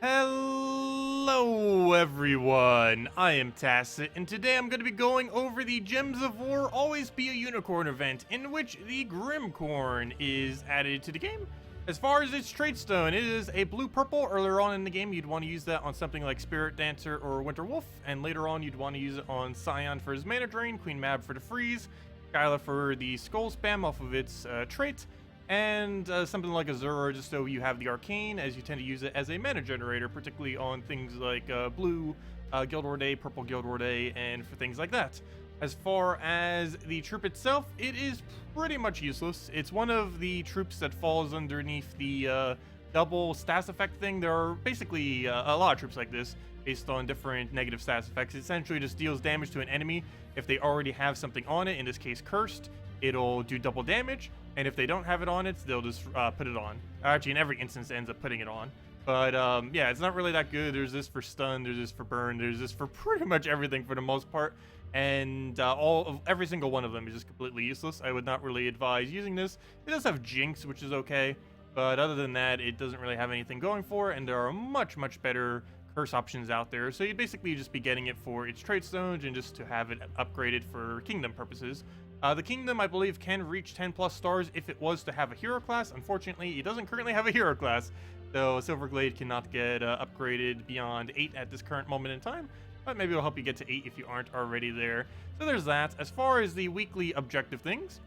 Hello everyone, I am Tacet, and today I'm going to be going over the Gems of War Always Be a Unicorn event, in which the Grimcorn is added to the game. As far as its trait stone, it is a blue-purple. Earlier on in the game, you'd want to use that on something like Spirit Dancer or Winter Wolf, and later on you'd want to use it on Scion for his mana drain, Queen Mab for the freeze, Skyla for the skull spam off of its trait, and something like Azura, just so you have the arcane, as you tend to use it as a mana generator, particularly on things like blue Guild War Day, purple Guild War Day, and for things like that. As far as the troop itself, it is pretty much useless. It's one of the troops that falls underneath the double stats effect thing. There are basically a lot of troops like this based on different negative stats effects. It essentially just deals damage to an enemy if they already have something on it, in this case cursed. It'll do double damage, and if they don't have it on it, they'll just put it on. Actually, in every instance, it ends up putting it on. But yeah, it's not really that good. There's this for stun, there's this for burn, there's this for pretty much everything for the most part, and every single one of them is just completely useless. I would not really advise using this. It does have Jinx, which is okay, but other than that, it doesn't really have anything going for it, and there are much better curse options out there. So you'd basically just be getting it for its trait stones and just to have it upgraded for kingdom purposes. The kingdom, I believe, can reach 10 plus stars if it was to have a hero class. Unfortunately, it doesn't currently have a hero class, so Silverglade cannot get upgraded beyond 8 at this current moment in time, but maybe it'll help you get to 8 if you aren't already there. So there's that. As far as the weekly objective things,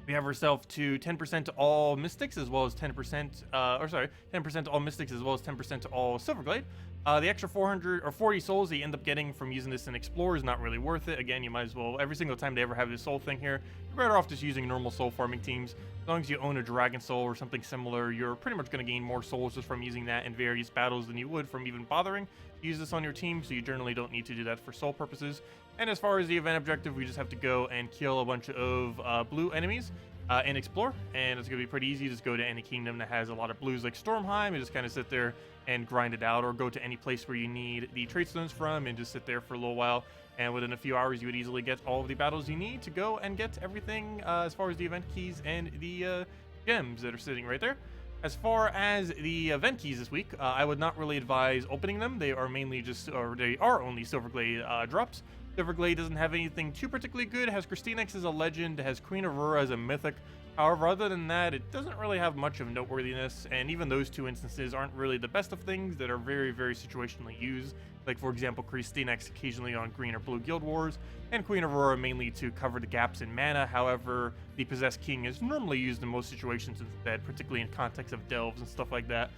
we have ourselves to 10% to all mystics as well as 10%, 10% to all mystics as well as 10% to all Silverglade. The extra 400 or 40 souls that you end up getting from using this in Explore is not really worth it. Again, you might as well, every single time they ever have this soul thing here, you're better off just using normal soul farming teams. As long as you own a dragon soul or something similar, you're pretty much going to gain more souls just from using that in various battles than you would from even bothering to use this on your team, so you generally don't need to do that for soul purposes. And as far as the event objective, we just have to go and kill a bunch of blue enemies and Explore, and it's going to be pretty easy. Just go to any kingdom that has a lot of blues like Stormheim and just kind of sit there and grind it out, or go to any place where you need the trait stones from and just sit there for a little while, and within a few hours you would easily get all of the battles you need to go and get everything as far as the event keys and the gems that are sitting right there. As far as the event keys this week, I would not really advise opening them. They are mainly just, or they are only Silverglade drops. Silverglade doesn't have anything too particularly good. It has Christinex as a legend, it has Queen Aurora as a mythic. However, other than that, it doesn't really have much of noteworthiness, and even those two instances aren't really the best of things that are very situationally used. Like, for example, Christinex occasionally on green or blue Guild Wars, and Queen Aurora mainly to cover the gaps in mana. However, the Possessed King is normally used in most situations instead, particularly in context of delves and stuff like that.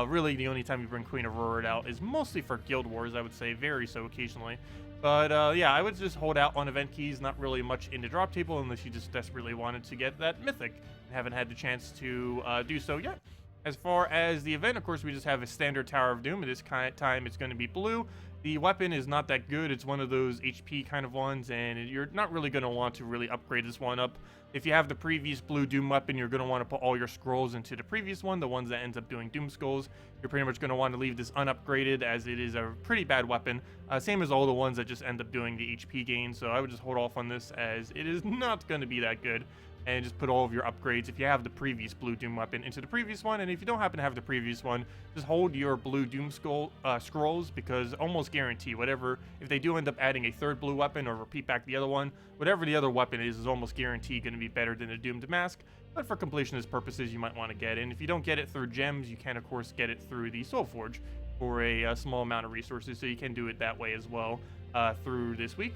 Really, the only time you bring Queen Aurora out is mostly for Guild Wars, I would say, very so occasionally. But yeah, I would just hold out on event keys, not really much in the drop table unless you just desperately wanted to get that mythic and haven't had the chance to do so yet. As far as the event, of course, we just have a standard Tower of Doom. At this time, it's going to be blue. The weapon is not that good. It's one of those HP kind of ones, and you're not really going to want to really upgrade this one up. If you have the previous blue Doom weapon, you're going to want to put all your scrolls into the previous one, the ones that ends up doing Doom Skulls. You're pretty much going to want to leave this unupgraded, as it is a pretty bad weapon. Same as all the ones that just end up doing the HP gain, so I would just hold off on this, as it is not going to be that good. And just put all of your upgrades, if you have the previous blue Doom weapon, into the previous one. And if you don't happen to have the previous one, just hold your blue Doom scrolls, because almost guarantee whatever, if they do end up adding a third blue weapon or repeat back the other one, whatever the other weapon is almost guaranteed going to be better than a Doomed Mask. But for completionist purposes, you might want to get it. And if you don't get it through gems, you can of course get it through the Soul Forge for a small amount of resources, so you can do it that way as well through this week.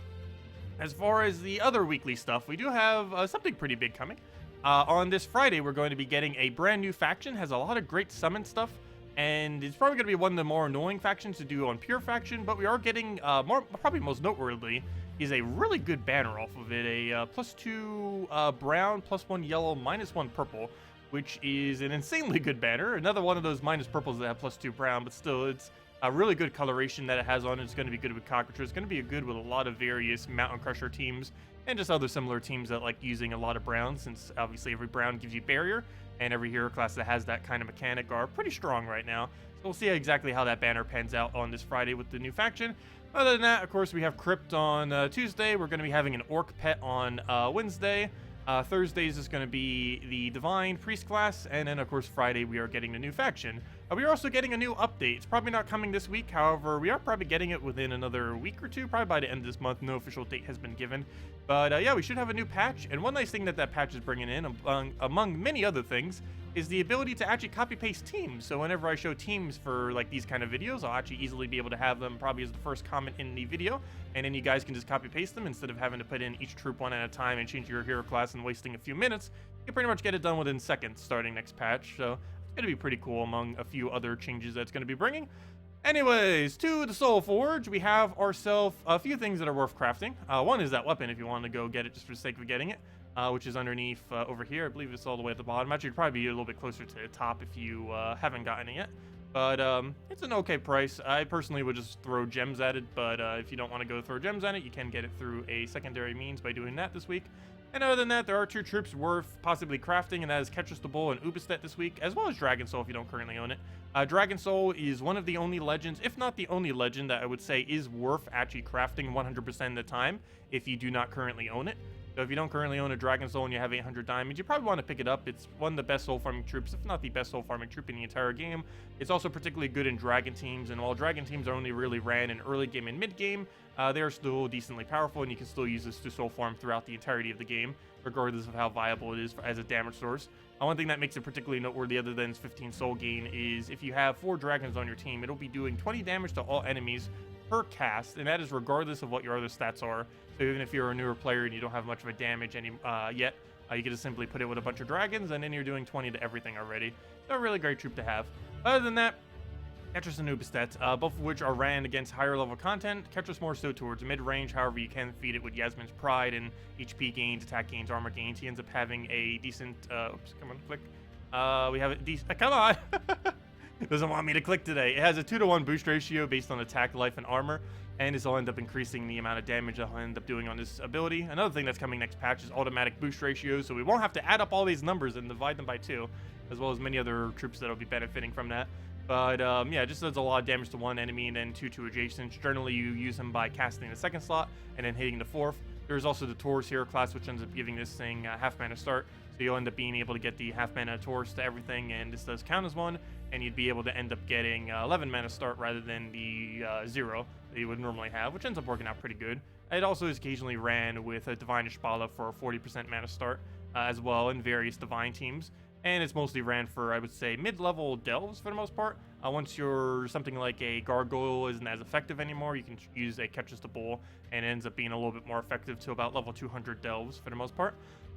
As far as the other weekly stuff, we do have something pretty big coming. On this Friday, we're going to be getting a brand new faction. Has a lot of great summon stuff, and it's probably going to be one of the more annoying factions to do on pure faction, but we are getting, probably most noteworthy, is a really good banner off of it. A +2 brown, +1 yellow, -1 purple, which is an insanely good banner. Another one of those minus purples that have +2 brown, but still, it's a really good coloration that it has on it. It's going to be good with Cockatrice. It's going to be good with a lot of various Mountain Crusher teams and just other similar teams that like using a lot of brown, since obviously every brown gives you barrier, and every hero class that has that kind of mechanic are pretty strong right now. So we'll see exactly how that banner pans out on this Friday with the new faction. Other than that, of course, we have Crypt on Tuesday. We're going to be having an Orc pet on Wednesday. Thursdays is going to be the Divine Priest class, and then of course Friday we are getting the new faction. We are also getting a new update. It's probably not coming this week, however, we are probably getting it within another week or two, probably by the end of this month. No official date has been given. But yeah, we should have a new patch, and one nice thing that that patch is bringing in, among many other things, is the ability to actually copy-paste teams. So whenever I show teams for like these kind of videos, I'll actually easily be able to have them probably as the first comment in the video, and then you guys can just copy-paste them instead of having to put in each troop one at a time and change your hero class and wasting a few minutes. You can pretty much get it done within seconds starting next patch, so it's going to be pretty cool among a few other changes that's going to be bringing. Anyways, to the Soul Forge, we have ourselves a few things that are worth crafting. One is that weapon, if you want to go get it just for the sake of getting it, which is underneath over here. I believe it's all the way at the bottom. Actually, it'd probably be a little bit closer to the top if you haven't gotten it yet. But it's an okay price. I personally would just throw gems at it, but if you don't want to go throw gems at it, you can get it through a secondary means by doing that this week. And other than that, there are two troops worth possibly crafting, and that is Ketchus the Bull and Ubistet this week, as well as Dragon Soul if you don't currently own it. Dragon Soul is one of the only legends, if not the only legend, that I would say is worth actually crafting 100% of the time if you do not currently own it. So if you don't currently own a Dragon Soul and you have 800 diamonds, you probably want to pick it up. It's one of the best soul farming troops, if not the best soul farming troop in the entire game. It's also particularly good in Dragon teams, and while Dragon teams are only really ran in early game and mid game, they are still decently powerful, and you can still use this to soul farm throughout the entirety of the game, regardless of how viable it is as a damage source. One thing that makes it particularly noteworthy, other than its 15 soul gain, is if you have 4 dragons on your team, it'll be doing 20 damage to all enemies per cast, and that is regardless of what your other stats are. So even if you're a newer player and you don't have much of a damage yet, you can just simply put it with a bunch of dragons, and then you're doing 20 to everything already. So a really great troop to have. Other than that, Ketchus and Ubistet, both of which are ran against higher level content. Ketchus more so towards mid-range, however you can feed it with Yasmin's Pride and HP gains, attack gains, armor gains. He ends up having a decent, oops, come on, click. We have a decent, come on! It doesn't want me to click today. It has a 2-to-1 boost ratio based on attack, life, and armor, and this will end up increasing the amount of damage I'll end up doing on this ability. Another thing that's coming next patch is automatic boost ratios, so we won't have to add up all these numbers and divide them by 2, as well as many other troops that'll be benefiting from that. But yeah, it just does a lot of damage to one enemy and then 2 to adjacents. Generally, you use them by casting the second slot and then hitting the 4th. There's also the Taurus hero class, which ends up giving this thing half mana start. So you'll end up being able to get the half mana Taurus to everything, and this does count as one. And you'd be able to end up getting 11 mana start rather than the 0 that you would normally have, which ends up working out pretty good. It also is occasionally ran with a Divine Ishbala for a 40% mana start as well in various Divine teams. And it's mostly ran for, I would say, mid-level delves for the most part. Once you're something like a Gargoyle isn't as effective anymore, you can use a Ketchus the Bull, and it ends up being a little bit more effective to about level 200 delves for the most part.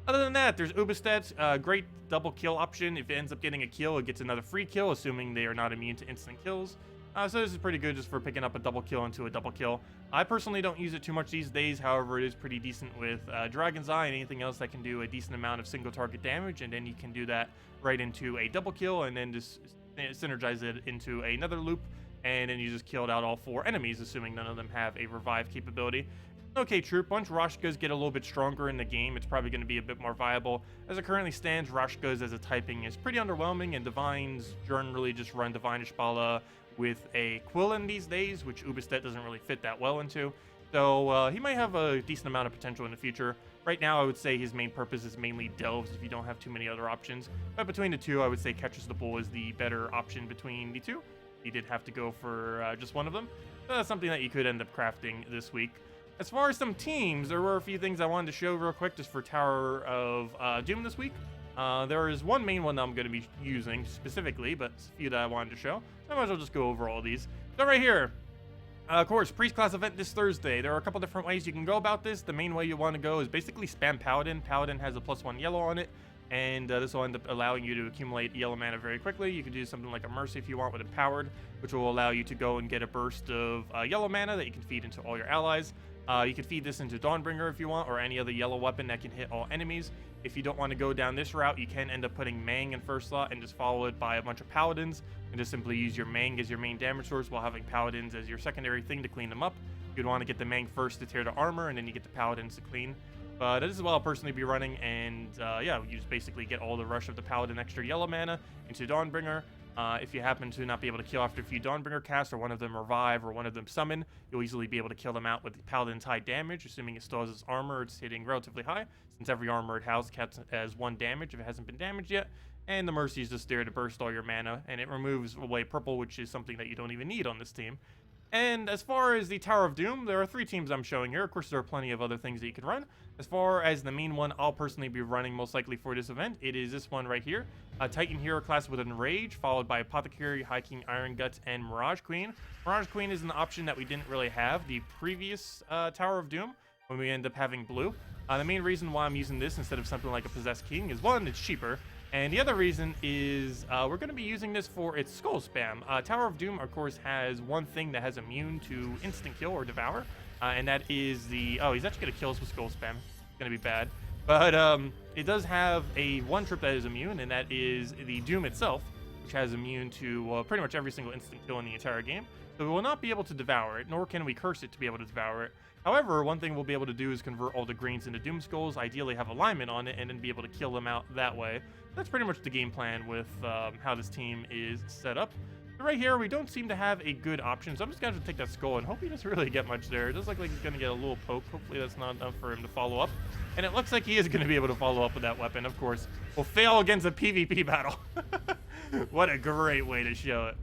Other than that, there's Ubistet, great double kill option. If it ends up getting a kill, it gets another free kill, assuming they are not immune to instant kills. So this is pretty good just for picking up a double kill into a double kill. I personally don't use it too much these days, however it is pretty decent with Dragon's Eye and anything else that can do a decent amount of single target damage, and then you can do that right into a double kill and then just synergize it into another loop, and then you just killed out all 4 enemies, assuming none of them have a revive capability. Okay, troop. Once Rashkas get a little bit stronger in the game, it's probably going to be a bit more viable. As it currently stands, Rashkas as a typing is pretty underwhelming, and Divines generally just run Divine Ishbala with a Quillen these days, which Ubistet doesn't really fit that well into. So he might have a decent amount of potential in the future. Right now, I would say his main purpose is mainly delves if you don't have too many other options. But between the two, I would say Ketchus the Bull is the better option between the two. You did have to go for just one of them. So that's something that you could end up crafting this week. As far as some teams, there were a few things I wanted to show real quick just for Tower of Doom this week. There is one main one that I'm going to be using specifically, but a few that I wanted to show. So I might as well just go over all these. So right here, of course, Priest class event this Thursday. There are a couple different ways you can go about this. The main way you want to go is basically spam Paladin. Paladin has a +1 yellow on it, and this will end up allowing you to accumulate yellow mana very quickly. You can do something like a Mercy if you want with Empowered, which will allow you to go and get a burst of yellow mana that you can feed into all your allies. You can feed this into Dawnbringer if you want, or any other yellow weapon that can hit all enemies. If you don't want to go down this route, you can end up putting Mang in first slot and just follow it by a bunch of Paladins, and just simply use your Mang as your main damage source while having Paladins as your secondary thing to clean them up. You'd want to get the Mang first to tear the armor, and then you get the Paladins to clean. But this is what I'll personally be running, and yeah, you just basically get all the rush of the Paladin extra yellow mana into Dawnbringer. If you happen to not be able to kill after a few Dawnbringer casts, or one of them revive, or one of them summon, you'll easily be able to kill them out with the Paladin's high damage, assuming it still has its armor, it's hitting relatively high, since every armor it has has 1 damage if it hasn't been damaged yet. and the Mercy is just there to burst all your mana, and it removes away purple, which is something that you don't even need on this team. And as far as the Tower of Doom, there are 3 teams I'm showing here. Of course, there are plenty of other things that you can run. As far as the main one I'll personally be running most likely for this event, it is this one right here. A Titan Hero class with Enrage, followed by Apothecary, High King, Iron Guts, and Mirage Queen. Mirage Queen is an option that we didn't really have the previous Tower of Doom when we end up having blue. The main reason why I'm using this instead of something like a Possessed King is, one, it's cheaper. And the other reason is we're going to be using this for its skull spam. Tower of Doom, of course, has one thing that has immune to instant kill or devour, and that is the... Oh, he's actually going to kill us with skull spam. It's going to be bad. But it does have a one trip that is immune, and that is the Doom itself, which has immune to pretty much every single instant kill in the entire game. So we will not be able to devour it, nor can we curse it to be able to devour it. However, one thing we'll be able to do is convert all the greens into doomskulls, ideally have alignment on it, and then be able to kill them out that way. That's pretty much the game plan with how this team is set up. So right here, we don't seem to have a good option, so I'm just going to take that skull and hope he doesn't really get much there. It does look like he's going to get a little poke. Hopefully that's not enough for him to follow up. And it looks like he is going to be able to follow up with that weapon, of course. We'll fail against a PvP battle. What a great way to show it.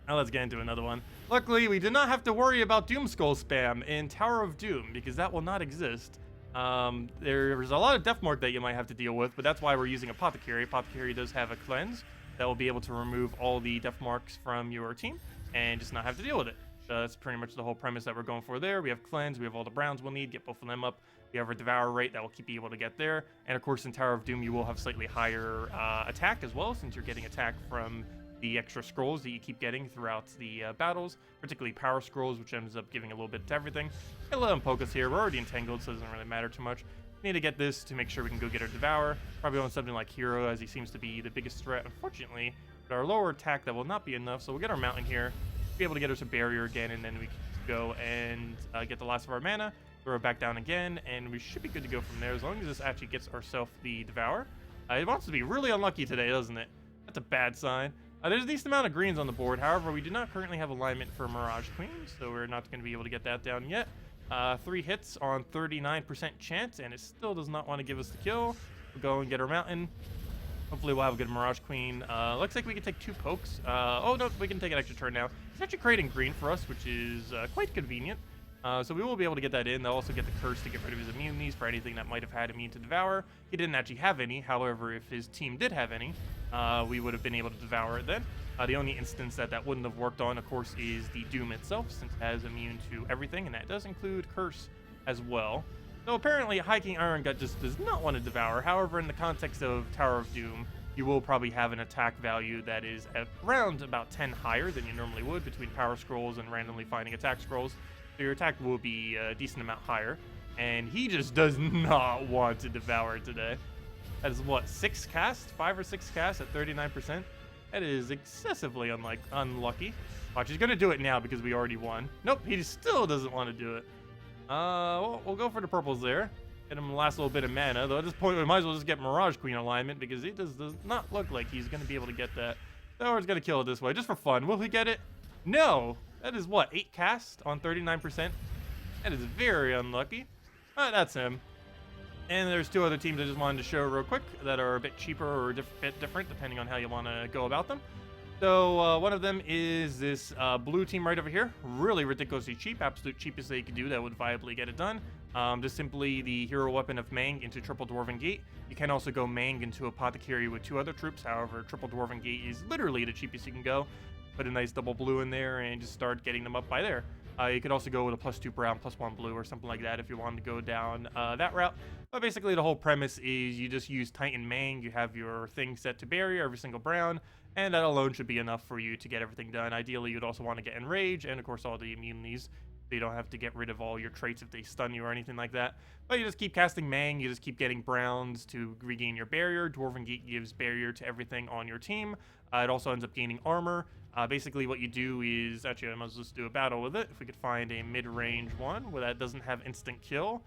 Now let's get into another one. Luckily, we did not have to worry about Doomskull spam in Tower of Doom, because that will not exist. There's a lot of Death Mark that you might have to deal with, but that's why we're using Apothecary. Apothecary does have a cleanse that will be able to remove all the Death Marks from your team and just not have to deal with it. So that's pretty much the whole premise that we're going for there. We have cleanse, we have all the browns we'll need, get both of them up. We have our Devour rate that will keep you able to get there. And of course, in Tower of Doom, you will have slightly higher attack as well, since you're getting attack from the extra scrolls that you keep getting throughout the battles, particularly power scrolls, which ends up giving a little bit to everything. And let him poke us here. We're already entangled, so it doesn't really matter too much. We need to get this to make sure we can go get our Devour. Probably on something like Hero, as he seems to be the biggest threat. Unfortunately, with our lower attack, that will not be enough, so we'll get our Mountain here, be able to get us a barrier again, and then we can go and get the last of our mana, throw it back down again, and we should be good to go from there, as long as this actually gets ourselves the Devour. It wants to be really unlucky today, doesn't it? That's a bad sign. There's a decent amount of greens on the board. However, we do not currently have alignment for Mirage Queen, so we're not going to be able to get that down yet. 3 hits on 39% chance, and it still does not want to give us the kill. We'll go and get our Mountain. Hopefully we'll have a good Mirage Queen. Looks like we can take 2 pokes. Oh, no, we can take an extra turn now. It's actually creating green for us, which is quite convenient. So we will be able to get that in. They'll also get the curse to get rid of his immunities for anything that might have had immune to Devour. He didn't actually have any. However, if his team did have any, we would have been able to Devour it then. The only instance that wouldn't have worked on, of course, is the Doom itself, since it has immune to everything, and that does include curse as well. So apparently, High King Iron Gut just does not want to Devour. However, in the context of Tower of Doom, you will probably have an attack value that is around about 10 higher than you normally would between Power Scrolls and randomly finding attack scrolls. So your attack will be a decent amount higher. And he just does not want to Devour today. That is what, 6 cast? 5 or 6 casts at 39%? That is excessively unlucky. Watch, he's going to do it now because we already won. Nope, he still doesn't want to do it. Well, we'll go for the purples there. Get him the last little bit of mana. Though at this point, we might as well just get Mirage Queen alignment because he does not look like he's going to be able to get that. So we're just going to kill it this way, just for fun. Will he get it? No! That is what, 8 cast on 39%? That is very unlucky. That's him. And there's 2 other teams I just wanted to show real quick that are a bit cheaper or a bit different, depending on how you want to go about them. So one of them is this blue team right over here. Really ridiculously cheap, absolute cheapest that you could do that would viably get it done. Just simply the hero weapon of Mang into Triple Dwarven Gate. You can also go Mang into Apothecary with 2 other troops. However, Triple Dwarven Gate is literally the cheapest you can go. Put a nice double blue in there and just start getting them up by there. You could also go with a +2 brown, +1 blue, or something like that if you wanted to go down that route. But basically, the whole premise is you just use Titan Mang. You have your thing set to barrier every single brown, and that alone should be enough for you to get everything done. Ideally, you'd also want to get Enrage, and of course, all the immunities. So you don't have to get rid of all your traits if they stun you or anything like that. But you just keep casting Mang. You just keep getting browns to regain your barrier. Dwarven Gate gives barrier to everything on your team. It also ends up gaining armor. Basically, what you do is... Actually, I must just do a battle with it. If we could find a mid-range one where that doesn't have instant kill.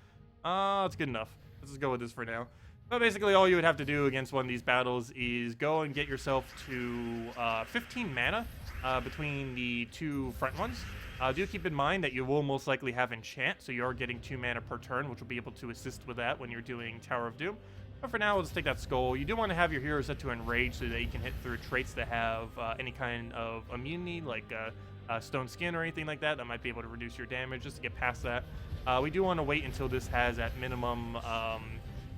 It's good enough. Let's just go with this for now. But basically, all you would have to do against one of these battles is go and get yourself to 15 mana between the 2 front ones. Do keep in mind that you will most likely have Enchant, so you are getting 2 mana per turn, which will be able to assist with that when you're doing Tower of Doom. But for now, let's take that skull. You do want to have your hero set to enrage so that you can hit through traits that have any kind of immunity, like stone skin or anything like that. That might be able to reduce your damage just to get past that. We do want to wait until this has at minimum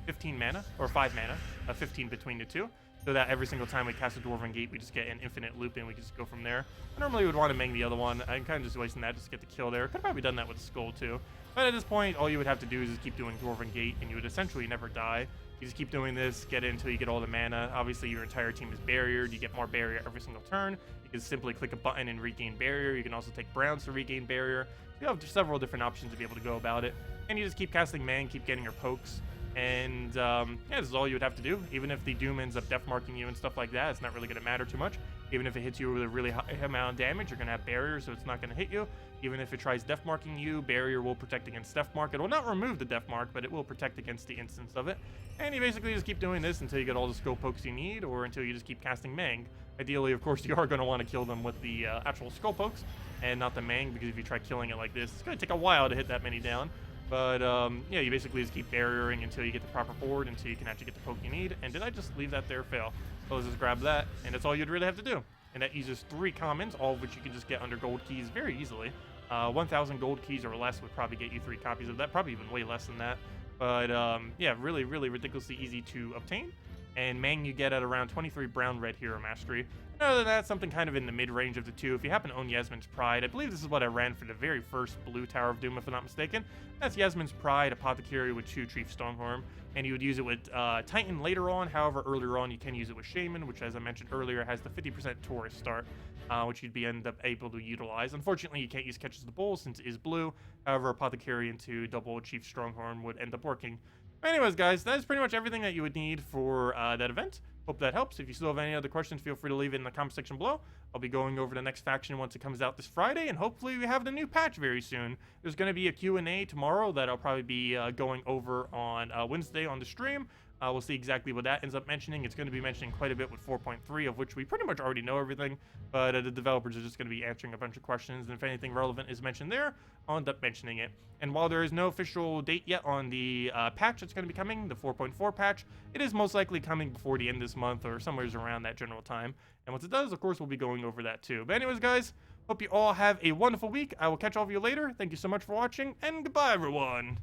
15 mana, or 5 mana, 15 between the two, so that every single time we cast a Dwarven Gate, we just get an infinite loop and we can just go from there. I normally would want to Meng the other one. I'm kind of just wasting that just to get the kill there. Could have probably done that with the Skull too. But at this point, all you would have to do is just keep doing Dwarven Gate, and you would essentially never die. You just keep doing this, get it until you get all the mana. Obviously, your entire team is barriered. You get more barrier every single turn. You can simply click a button and regain barrier. You can also take browns to regain barrier. You have several different options to be able to go about it. And you just keep casting Meng, keep getting your pokes. And yeah, this is all you would have to do. Even if the Doom ends up death marking you and stuff like that, it's not really going to matter too much. Even if it hits you with a really high amount of damage, you're going to have barrier, so it's not going to hit you. Even if it tries death marking you, barrier will protect against death mark. It will not remove the death mark, but it will protect against the instance of it. And you basically just keep doing this until you get all the skull pokes you need, or until you just keep casting Meng. Ideally, of course, you are going to want to kill them with the actual skull pokes and not the Meng, because if you try killing it like this, it's going to take a while to hit that many down. But yeah, you basically just keep barriering until you get the proper board, until you can actually get the poke you need. And did I just leave that there fail? So let's just grab that, and that's all you'd really have to do. And that uses 3 commons, all of which you can just get under gold keys very easily. 1,000 gold keys or less would probably get you 3 copies of that, probably even way less than that. But yeah, really, really ridiculously easy to obtain. And Meng you get at around 23 brown-red hero mastery. Other than that, something kind of in the mid-range of the two. If you happen to own Yasmin's Pride, I believe this is what I ran for the very first blue Tower of Doom, if I'm not mistaken. That's Yasmin's Pride, Apothecary with 2 Chief Stonehorn, and you would use it with Titan later on. However, earlier on, you can use it with Shaman, which, as I mentioned earlier, has the 50% Taurus start, which you'd end up able to utilize. Unfortunately, you can't use Catches the Bull since it is blue. However, Apothecary into double Chief Stronghorn would end up working. Anyways, guys, that is pretty much everything that you would need for that event. Hope that helps. If you still have any other questions, feel free to leave it in the comment section below. I'll be going over the next faction once it comes out this Friday, and hopefully we have the new patch very soon. There's going to be a Q&A tomorrow that I'll probably be going over on Wednesday on the stream. We'll see exactly what that ends up mentioning. It's going to be mentioning quite a bit with 4.3, of which we pretty much already know everything, but the developers are just going to be answering a bunch of questions, and if anything relevant is mentioned there, I'll end up mentioning it. And while there is no official date yet on the patch that's going to be coming, the 4.4 patch, it is most likely coming before the end of this month or somewhere around that general time. And once it does, of course, we'll be going over that too. But anyways, guys, hope you all have a wonderful week. I will catch all of you later. Thank you so much for watching, and goodbye, everyone.